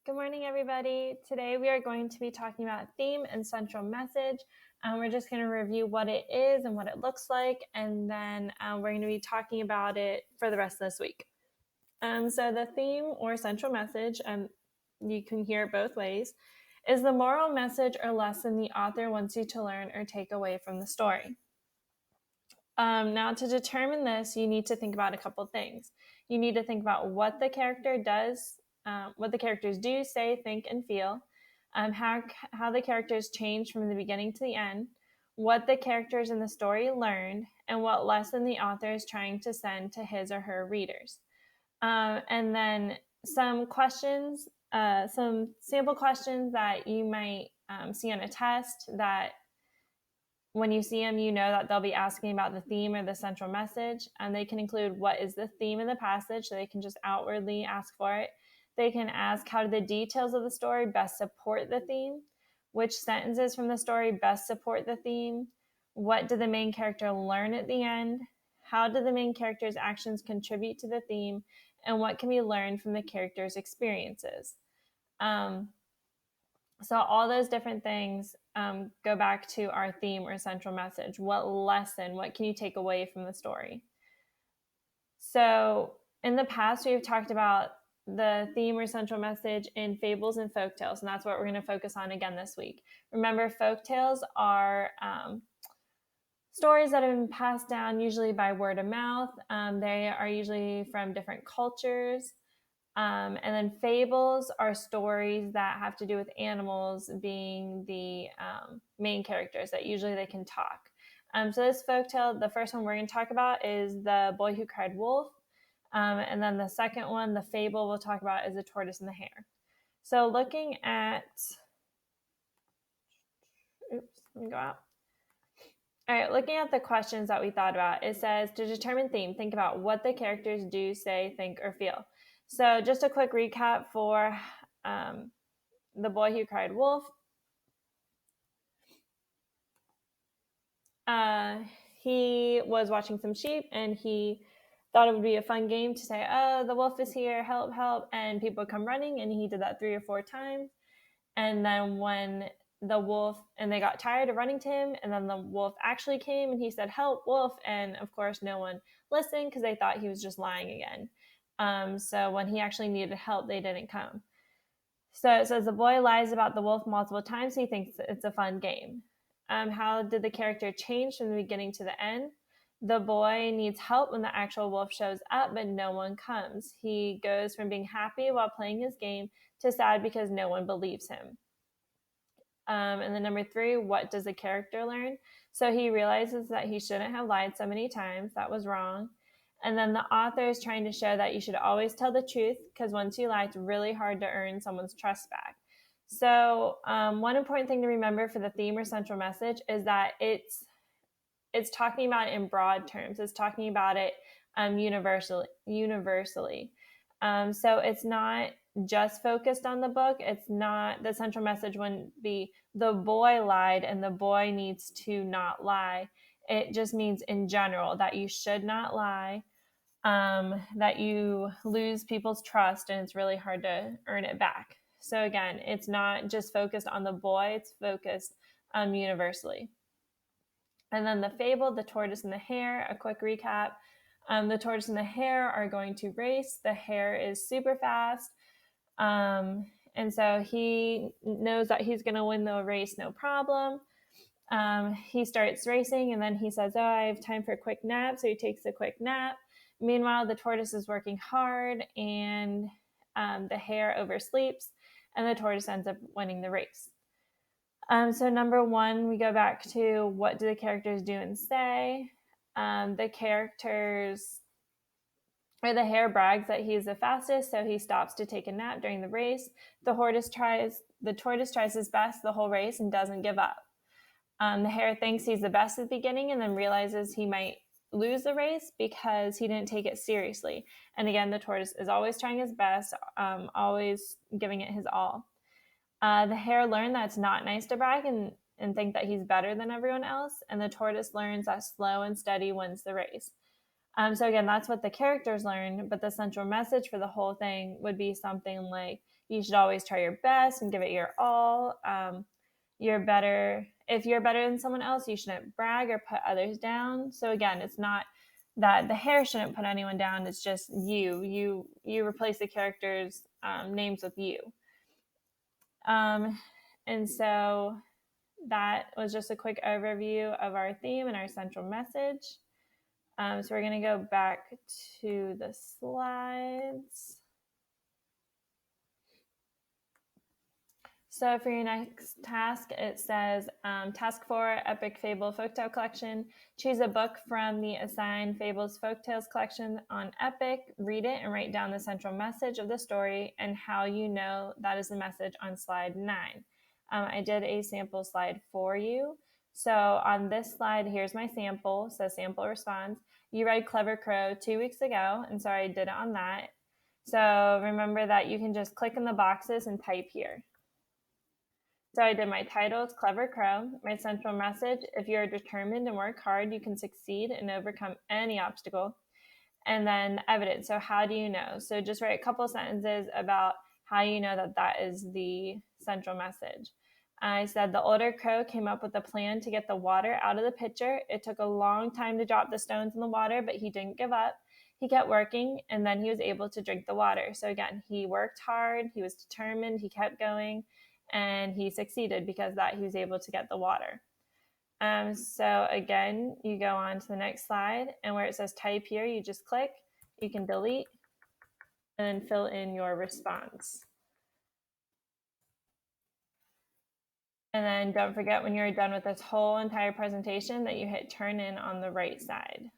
Good morning, everybody. Today we are going to be talking about theme and central message. We're just going to review what it is and what it looks like, and then we're going to be talking about it for the rest of this week. So the theme or central message, you can hear it both ways, is the moral message or lesson the author wants you to learn or take away from the story. Now, to determine this, you need to think about a couple things. You need to think about what the character does, what the characters do, say, think, and feel, how the characters change from the beginning to the end, what the characters in the story learned, and what lesson the author is trying to send to his or her readers. And then some questions, some sample questions that you might see on a test that when you see them, you know that they'll be asking about the theme or the central message. And they can include what is the theme of the passage, so they can just outwardly ask for it. They can ask how do the details of the story best support the theme, which sentences from the story best support the theme, what did the main character learn at the end, how do the main character's actions contribute to the theme, and what can be learned from the character's experiences. So all those different things go back to our theme or central message. What lesson, what can you take away from the story? So in the past, we've talked about the theme or central message in fables and folktales, and that's what we're going to focus on again this week. Remember, folktales are stories that have been passed down usually by word of mouth. They are usually from different cultures. And then fables are stories that have to do with animals being the main characters, that usually they can talk. So this folktale, the first one we're going to talk about is The Boy Who Cried Wolf. And then the second one, the fable we'll talk about, is The Tortoise and the Hare. So looking at, let me go out. All right, looking at the questions that we thought about, it says to determine theme, think about what the characters do, say, think, or feel. So just a quick recap for The Boy Who Cried Wolf. He was watching some sheep and he thought it would be a fun game to say, oh, the wolf is here, help, help. And people would come running, and he did that 3 or 4 times. And then when the wolf, and they got tired of running to him, and then the wolf actually came and he said, help, wolf. And of course, no one listened because they thought he was just lying again. So when he actually needed help, they didn't come. So it says the boy lies about the wolf multiple times. He thinks it's a fun game. How did the character change from the beginning to the end? The boy needs help when the actual wolf shows up, but no one comes. He goes from being happy while playing his game to sad because no one believes him. And then number 3, what does the character learn? So he realizes that he shouldn't have lied so many times. That was wrong. And then the author is trying to show that you should always tell the truth, because once you lie, it's really hard to earn someone's trust back. So one important thing to remember for the theme or central message is that it's talking about it in broad terms. It's talking about it universally. So it's not just focused on the book. It's not, the central message wouldn't be the boy lied and the boy needs to not lie. It just means in general that you should not lie, that you lose people's trust and it's really hard to earn it back. So again, it's not just focused on the boy, it's focused universally. And then the fable, The Tortoise and the Hare, a quick recap. The tortoise and the hare are going to race. The hare is super fast. And so he knows that he's going to win the race, no problem. He starts racing and then he says, oh, I have time for a quick nap. So he takes a quick nap. Meanwhile, the tortoise is working hard and the hare oversleeps and the tortoise ends up winning the race. So number 1, we go back to what do the characters do and say. The characters, or the hare brags that he's the fastest, so he stops to take a nap during the race. The tortoise tries his best the whole race and doesn't give up. The hare thinks he's the best at the beginning and then realizes he might lose the race because he didn't take it seriously. And again, the tortoise is always trying his best, always giving it his all. The hare learned that it's not nice to brag and think that he's better than everyone else. And the tortoise learns that slow and steady wins the race. So again, that's what the characters learn. But the central message for the whole thing would be something like, You should always try your best and give it your all. You're better if you're better than someone else. You shouldn't brag or put others down. So again, it's not that the hair shouldn't put anyone down. It's just you replace the characters' names with you. And so that was just a quick overview of our theme and our central message. So we're going to go back to the slides. So for your next task, it says task 4, Epic Fable Folktale Collection. Choose a book from the assigned Fables Folktales collection on Epic, read it, and write down the central message of the story and how you know that is the message on slide 9. I did a sample slide for you. So on this slide, here's my sample. So sample response. You read Clever Crow 2 weeks ago, and so I did it on that. So remember that you can just click in the boxes and type here. So I did my titles, Clever Crow, my central message, if you are determined and work hard, you can succeed and overcome any obstacle. And then evidence. So how do you know? So just write a couple sentences about how you know that that is the central message. I said the older crow came up with a plan to get the water out of the pitcher. It took a long time to drop the stones in the water, but he didn't give up. He kept working, and then he was able to drink the water. So again, he worked hard, he was determined, he kept going, and he succeeded because that he was able to get the water. So again, you go on to the next slide, and where it says type here, you just click, you can delete, and then fill in your response. And then don't forget when you're done with this whole entire presentation that you hit turn in on the right side.